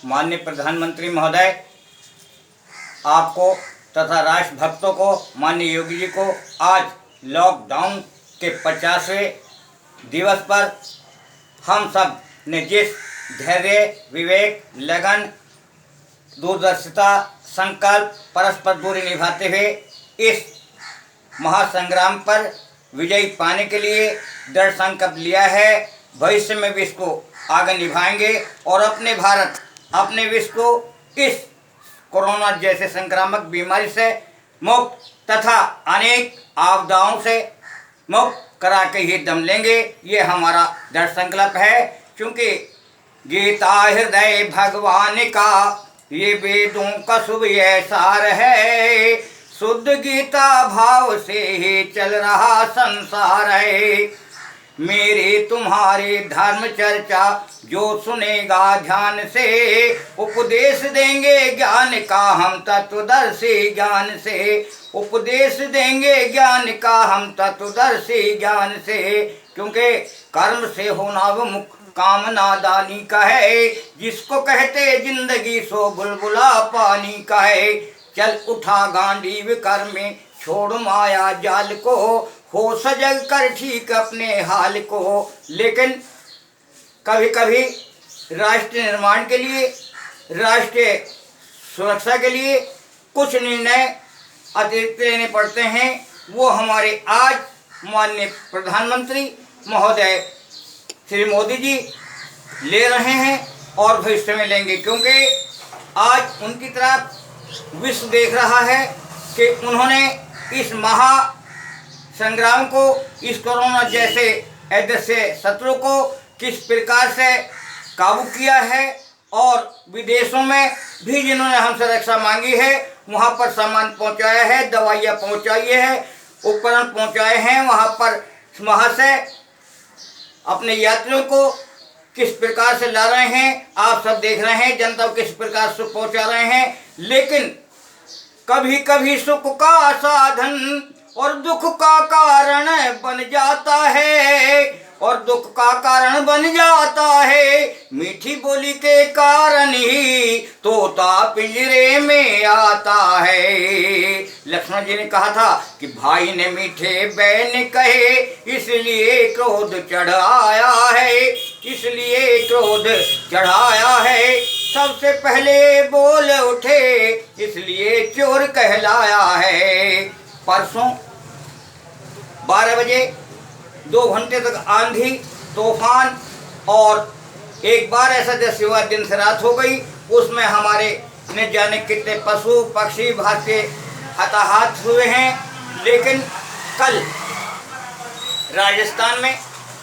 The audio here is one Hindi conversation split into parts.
माननीय प्रधानमंत्री महोदय, आपको तथा राष्ट्र भक्तों को, माननीय योगी जी को आज लॉकडाउन के 50वें दिवस पर हम सब ने जिस धैर्य, विवेक, लगन, दूरदर्शिता, संकल्प, परस्पर दूरी निभाते हुए इस महासंग्राम पर विजय पाने के लिए दृढ़ संकल्प लिया है, भविष्य में भी इसको आगे निभाएंगे और अपने भारत, अपने विश्व को इस कोरोना जैसे संक्रामक बीमारी से मुक्त तथा अनेक आपदाओं से मुक्त करा के ही दम लेंगे। ये हमारा दृढ़ संकल्प है, क्योंकि गीता हृदय भगवान का ये वेदों का शुभ यह सार है, शुद्ध गीता भाव से ही चल रहा संसार है। मेरे तुम्हारे धर्म चर्चा जो सुनेगा ध्यान से, उपदेश देंगे ज्ञान का हम तत्वदर्शी ज्ञान से, उपदेश देंगे ज्ञान का हम तत्वदर्शी ज्ञान से। क्योंकि कर्म से होना विमुख काम नादानी का है, जिसको कहते जिंदगी सो बुलबुला पानी का है। चल उठा गांडीव कर में छोड़ माया जाल को, हो सजग कर ठीक अपने हाल को। लेकिन कभी कभी राष्ट्र निर्माण के लिए, राष्ट्रीय सुरक्षा के लिए कुछ निर्णय अतिरिक्त लेने पड़ते हैं। वो हमारे आज माननीय प्रधानमंत्री महोदय श्री मोदी जी ले रहे हैं और भविष्य में लेंगे, क्योंकि आज उनकी तरफ विश्व देख रहा है कि उन्होंने इस महा संग्राम को, इस कोरोना जैसे अदृश्य शत्रु को किस प्रकार से काबू किया है। और विदेशों में भी जिन्होंने हमसे रक्षा मांगी है, वहाँ पर सामान पहुँचाया है, दवाइयाँ पहुँचाई है, उपकरण पहुँचाए हैं। वहाँ से अपने यात्रियों को किस प्रकार से ला रहे हैं, आप सब देख रहे हैं, जनता को किस प्रकार सुख पहुँचा रहे हैं। लेकिन कभी कभी सुख का साधन और दुख का कारण बन जाता है, और दुख का कारण बन जाता है। मीठी बोली के कारण ही तोता पिंजरे में आता है। लक्ष्मण जी ने कहा था कि भाई ने मीठे बैन कहे, इसलिए क्रोध चढ़ाया है, इसलिए क्रोध चढ़ाया है। सबसे पहले बोल उठे, इसलिए चोर कहलाया है। परसों 12 बजे 2 घंटे तक आंधी, तूफान और एक बार ऐसा जैसे हुआ दिन से रात हो गई, उसमें हमारे न जाने कितने पशु पक्षी भारतीय हताहत हुए हैं। लेकिन कल राजस्थान में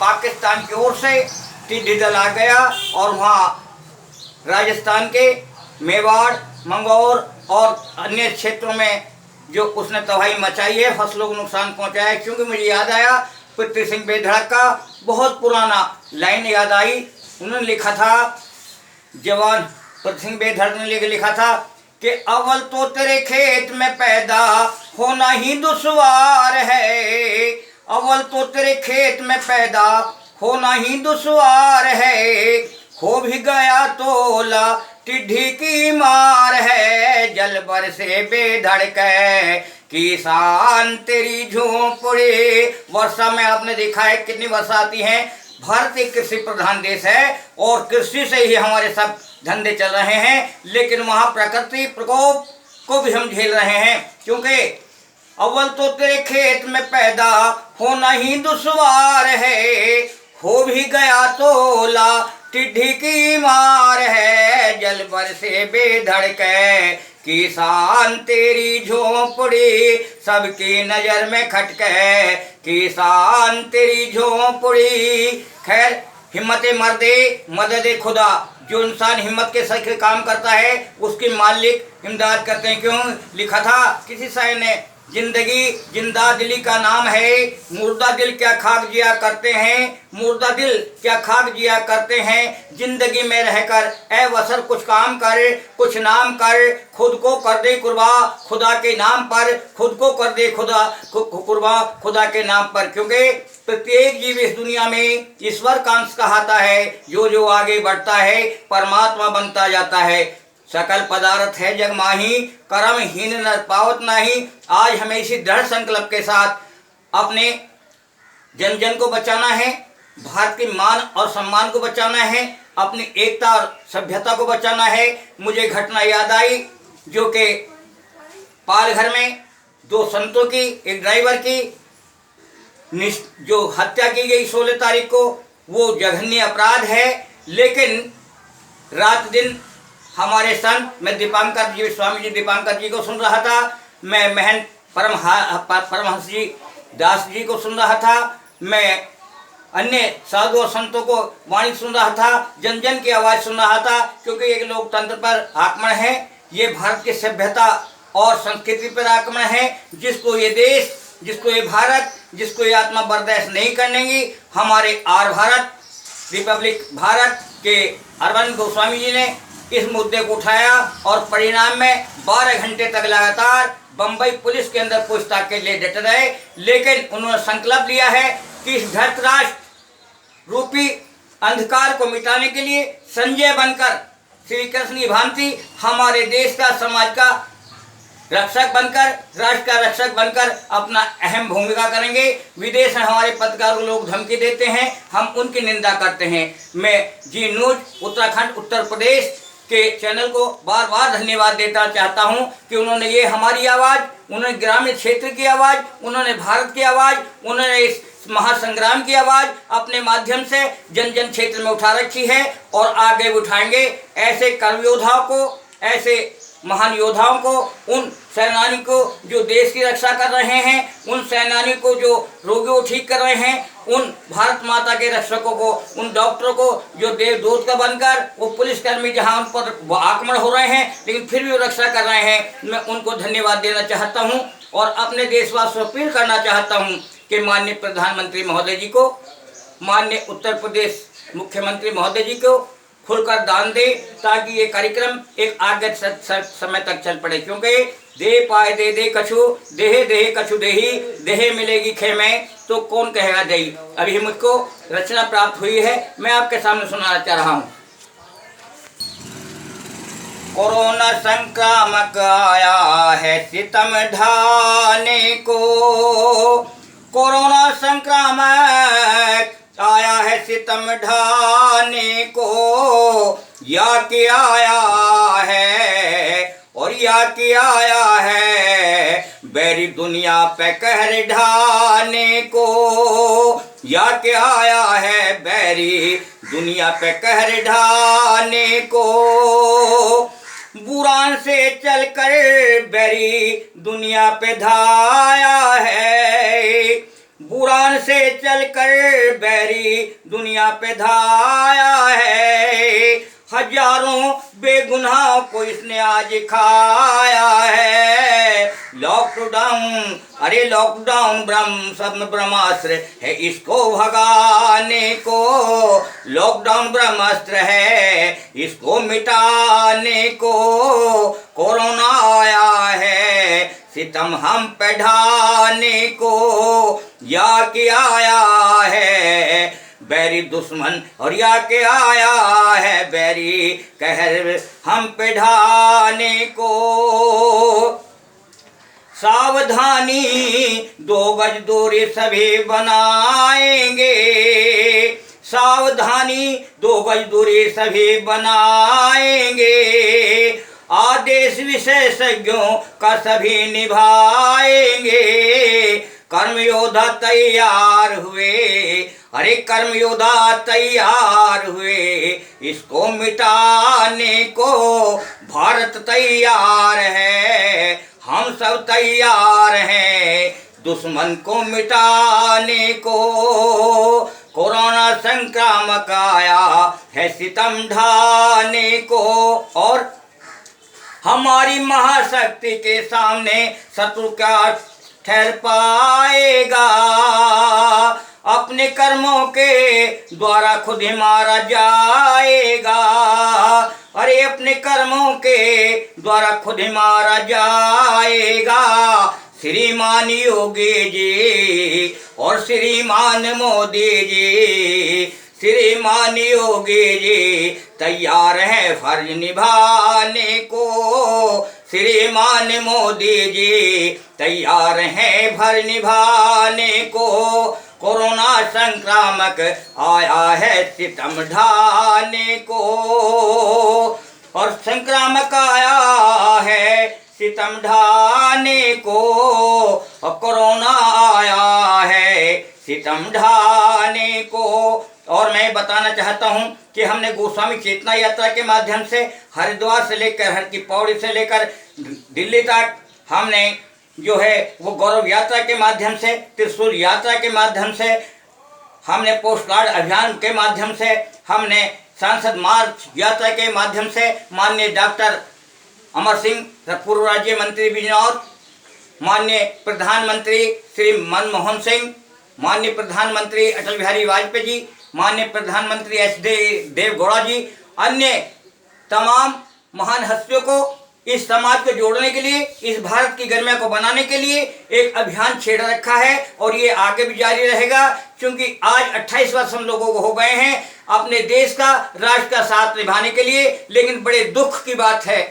पाकिस्तान की ओर से टिड्डी दल आ गया और वहाँ राजस्थान के मेवाड़, मंगौर और अन्य क्षेत्रों में जो उसने तबाही मचाई है, फसलों को नुकसान पहुंचाया है। क्योंकि मुझे याद आया पृथ्वी सिंह बेधड़ का बहुत पुराना लाइन याद आई। उन्होंने लिखा था, जवान पृथ्वी सिंह बेधड़ ने लिखा था कि अव्वल तो तेरे खेत में पैदा होना ही दुश्वार है, अव्वल तो तेरे खेत में पैदा होना ही दुश्वार है। हो भी गया तोला टिड्डी की मार है, जल बरसे बेधड़ के किसान तेरी झोंपड़ी। वर्षा में आपने देखा है कितनी वर्षा आती है। भारत एक कृषि प्रधान देश है और कृषि से ही हमारे सब धंधे चल रहे हैं। लेकिन वहाँ प्रकृति प्रकोप को भी हम झेल रहे हैं, क्योंकि अव्वल तो तेरे खेत में पैदा होना ही दुश्वार है, हो भी गया तोला टिड्डी की मार है, जल बरसे बेधड़ के किसान तेरी झोंपड़ी, सबकी नजर में खटके किसान तेरी झोंपड़ी। खैर, हिम्मत मर्दे मदद खुदा, जो इंसान हिम्मत के साथ काम करता है उसकी मालिक इमदाद करते हैं। क्यों लिखा था किसी शायर ने, जिंदगी जिंदा दिली का नाम है, मुर्दा दिल क्या खाक जिया करते हैं, मुर्दा दिल क्या खाक जिया करते हैं। जिंदगी में रहकर ए वसर कुछ काम कर, कुछ नाम कर, खुद को कर दे कुर्बा खुदा के नाम पर, खुद को कर दे खुदा कुर्बा खुदा के नाम पर। क्योंकि प्रत्येक जीव इस दुनिया में ईश्वर का अंश कहाता है। जो जो आगे बढ़ता है परमात्मा बनता जाता है। सकल पदार्थ है जग माही, कर्महीन नर पावत नाही। आज हमें इसी दृढ़ संकल्प के साथ अपने जन जन को बचाना है, भारत के मान और सम्मान को बचाना है, अपनी एकता और सभ्यता को बचाना है। मुझे घटना याद आई जो कि पालघर में 2 संतों की, एक ड्राइवर की जो हत्या की गई 16 तारीख को। वो जघन्य अपराध है, लेकिन रात दिन हमारे संत, मैं दीपांकर जी, स्वामी जी दीपांकर जी को सुन रहा था, मैं महंत परमहंस जी दास जी को सुन रहा था, मैं अन्य साधु और संतों को वाणी सुन रहा था, जन जन की आवाज़ सुन रहा था, क्योंकि एक लोकतंत्र पर आक्रमण है, ये भारत की सभ्यता और संस्कृति पर आक्रमण है, जिसको ये देश, जिसको ये भारत, जिसको ये आत्मा बर्दाश्त नहीं करनेगी। हमारे आर भारत रिपब्लिक भारत के अरविंद गोस्वामी जी ने इस मुद्दे को उठाया और परिणाम में 12 घंटे तक लगातार बंबई पुलिस के अंदर पूछताछ के लिए डटे रहे। लेकिन उन्होंने संकल्प लिया है कि इस धृतराष्ट्र रूपी अंधकार को मिटाने के लिए संजय बनकर, श्री कृष्ण भांति हमारे देश का, समाज का रक्षक बनकर, राष्ट्र का रक्षक बनकर अपना अहम भूमिका करेंगे। विदेश में हमारे पत्रकारों को लोग धमकी देते हैं, हम उनकी निंदा करते हैं। मैं जी न्यूज उत्तराखंड उत्तर प्रदेश के चैनल को बार बार धन्यवाद देना चाहता हूं कि उन्होंने ये हमारी आवाज़, उन्होंने ग्रामीण क्षेत्र की आवाज़, उन्होंने भारत की आवाज़, उन्होंने इस महासंग्राम की आवाज़ अपने माध्यम से जन जन क्षेत्र में उठा रखी है और आगे उठाएंगे। ऐसे कर्म योद्धाओं को, ऐसे महान योद्धाओं को, उन सेनानी को जो देश की रक्षा कर रहे हैं, उन सेनानी को जो रोगियों को ठीक कर रहे हैं, उन भारत माता के रक्षकों को, उन डॉक्टरों को जो देवदूत का बनकर वो पुलिसकर्मी जहां उन पर आक्रमण हो रहे हैं लेकिन फिर भी वो रक्षा कर रहे हैं, मैं उनको धन्यवाद देना चाहता हूं और अपने देशवासियों से अपील करना चाहता हूं कि माननीय प्रधानमंत्री महोदय जी को, माननीय उत्तर प्रदेश मुख्यमंत्री महोदय जी को खुलकर दान दे, ताकि ये कार्यक्रम एक आगे समय तक चल पड़े। क्योंकि दे पाए दे दे कछु, देहे देहे कछु देही, देहे मिलेगी खेमे तो कौन कहेगा दई। अभी मुझको रचना प्राप्त हुई है, मैं आपके सामने सुनाना चाह रहा हूँ। कोरोना संक्रामक आया है सितम ढाने को, कोरोना संक्रामक आया है सितम ढाने को, या कि आया है और या कि आया है बैरी दुनिया पे कहर ढाने को, या कि आया है बैरी दुनिया पे कहर ढाने को। बुरान से चलकर बैरी दुनिया पे धाया है, बुरान से चलकर बैरी दुनिया पे धाया है, हजारों बेगुनाह को इसने आज खाया है। लॉकडाउन, अरे लॉकडाउन ब्रह्मास्त्र है इसको भगाने को, लॉकडाउन ब्रह्मास्त्र है इसको मिटाने को। कोरोना आया है सितम हम पे ढाने को, या कि आया है बैरी दुश्मन और या के आया है बैरी कहर हम पे ढाने को। सावधानी 2 गज दूरी सभी बनाएंगे, सावधानी 2 गज दूरी सभी बनाएंगे, आदेश विशेषज्ञों का सभी निभाएंगे। कर्म योद्धा तैयार हुए, अरे कर्म योद्धा तैयार हुए, इसको मिटाने को भारत तैयार है, हम सब तैयार हैं दुश्मन को मिटाने को। कोरोना संक्रामक आया है सितम ढाने को, और हमारी महाशक्ति के सामने शत्रु क्या ठहर पाएगा। अपने कर्मों के द्वारा खुद ही मारा जाएगा, अरे अपने कर्मों के द्वारा खुद ही मारा जाएगा। श्रीमान योगी जी और श्रीमान मोदी जी, श्रीमान योगी जी तैयार हैं फर्ज निभाने को, श्रीमान मोदी जी तैयार हैं फर्ज निभाने को। कोरोना संक्रामक आया है सितम ढाने को, और संक्रामक आया है सितम ढाने को, और कोरोना आया है सितम ढाने को। और मैं बताना चाहता हूं कि हमने गोस्वामी चेतना यात्रा के माध्यम से हरिद्वार से लेकर हर की पौड़ी से लेकर दिल्ली तक हमने जो है वो गौरव यात्रा के माध्यम से, त्रिशूल यात्रा के माध्यम से, हमने पोस्ट कार्ड अभियान के माध्यम से, हमने सांसद मार्च यात्रा के माध्यम से माननीय डॉक्टर अमर सिंह पूर्व राज्य मंत्री बिजनौर, माननीय प्रधानमंत्री श्री मनमोहन सिंह, माननीय प्रधानमंत्री अटल बिहारी वाजपेयी जी, माननीय प्रधानमंत्री देवगौड़ा जी, अन्य तमाम महान हस्तियों को इस समाज को जोड़ने के लिए, इस भारत की गरिमा को बनाने के लिए एक अभियान छेड़ रखा है और ये आगे भी जारी रहेगा, क्योंकि आज 28 वर्ष हम लोगों को हो गए हैं अपने देश का, राष्ट्र का साथ निभाने के लिए। लेकिन बड़े दुख की बात है,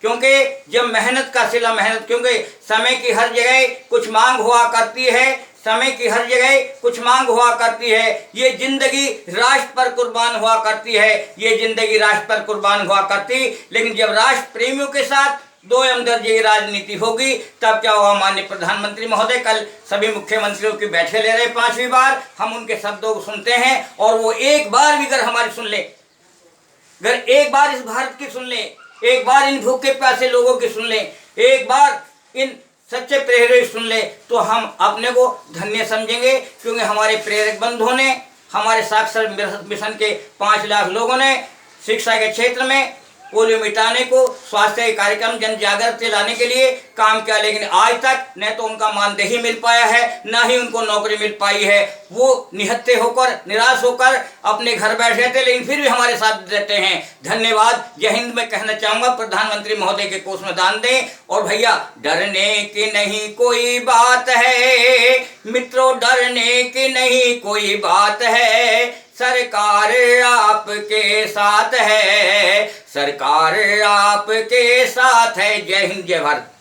क्योंकि जब मेहनत का सिला मेहनत, क्योंकि समय की हर जगह कुछ मांग हुआ करती है, समय की हर जगह कुछ मांग हुआ करती है। ये जिंदगी राष्ट्र पर कुर्बान हुआ करती है, ये जिंदगी राष्ट्र पर कुर्बान हुआ करती। लेकिन जब राष्ट्र प्रेमियों के साथ दो दर्जे की राजनीति होगी तब क्या होगा। माननीय प्रधानमंत्री महोदय कल सभी मुख्यमंत्रियों की बैठक ले रहे 5वीं बार, हम उनके शब्दों को सुनते हैं और वो एक बार भी अगर हमारी सुन ले, अगर एक बार इस भारत की सुन ले, एक बार इन भूखे प्यासे लोगों की सुन ले, एक बार इन सच्चे प्रेरक सुन ले, तो हम अपने को धन्य समझेंगे। क्योंकि हमारे प्रेरक बंधुओं ने, हमारे साक्षर मिशन के 5 लाख लोगों ने शिक्षा के क्षेत्र में पोलियो मिटाने को, स्वास्थ्य कार्यक्रम जन जागृति लाने के लिए काम किया। लेकिन आज तक न तो उनका मानदेय मिल पाया है, न ही उनको नौकरी मिल पाई है। वो निहत्थे होकर, निराश होकर अपने घर बैठे थे, लेकिन फिर भी हमारे साथ देते हैं। धन्यवाद। जय हिंद में कहना चाहूँगा, प्रधानमंत्री महोदय के कोष में दान दें। और भैया, डरने की नहीं कोई बात है मित्रों, डरने की नहीं कोई बात है, सरकार आपके साथ है, सरकार आपके साथ है। जय हिंद, जय भारत।